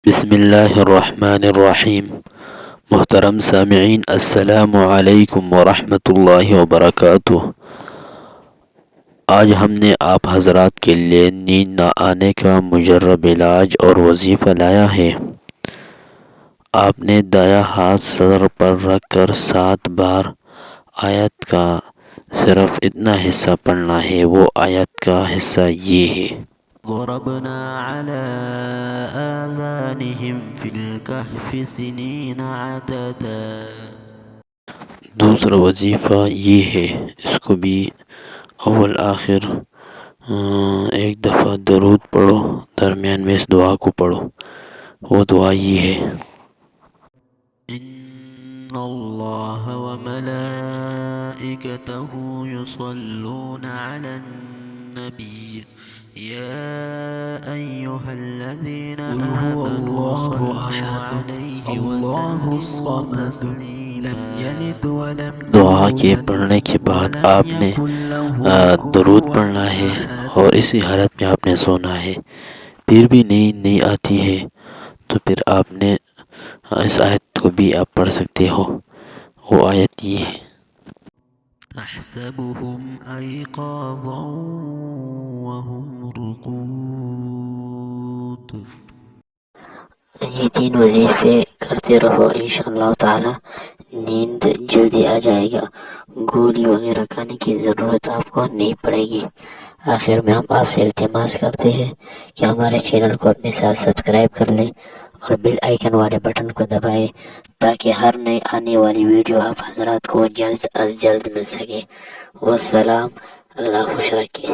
بسم اللہ الرحمن الرحیم۔ محترم سامعین، السلام علیکم ورحمۃ اللہ وبرکاتہ۔ آج ہم نے آپ حضرات کے لیے نیند نہ آنے کا مجرب علاج اور وظیفہ لایا ہے۔ آپ نے دایاں ہاتھ سر پر رکھ کر 7 بار آیت کا صرف اتنا حصہ پڑھنا ہے۔ وہ آیت کا حصہ یہ ہے: ضربنا على آذانهم في الكهف سنين عددا۔ دوسرا وظیفہ یہ ہے، اس کو بھی اول آخر ایک دفعہ درود پڑھو، درمیان میں اس دعا کو پڑھو۔ وہ دعا یہ ہے: ان اللہ وملائکتہ یصلون علی النبی یا ایہا الذین آمنوا صلوا علیہ وسلموا تسلیما۔ دعا کے پڑھنے کے بعد آپ نے درود پڑھنا ہے اور اسی حالت میں آپ نے سونا ہے۔ پھر بھی نیند نہیں آتی ہے تو پھر آپ نے اس آیت کو بھی آپ پڑھ سکتے ہو۔ وہ آیت یہ ہے: تحسبهم ایقاظا وهم رقود۔ یہ 3 وظیفے کرتے رہو، انشاءاللہ تعالی نیند جلدی آ جائے گا۔ گولی وغیرہ کھانے کی ضرورت آپ کو نہیں پڑے گی۔ آخر میں ہم آپ سے التماس کرتے ہیں کہ ہمارے چینل کو اپنے ساتھ سبسکرائب کر لیں اور بیل آئیکن والے بٹن کو دبائیں تاکہ ہر نئے آنے والی ویڈیو آپ حضرات کو جلد از جلد مل سکے۔ والسلام، اللہ خوش رکھے۔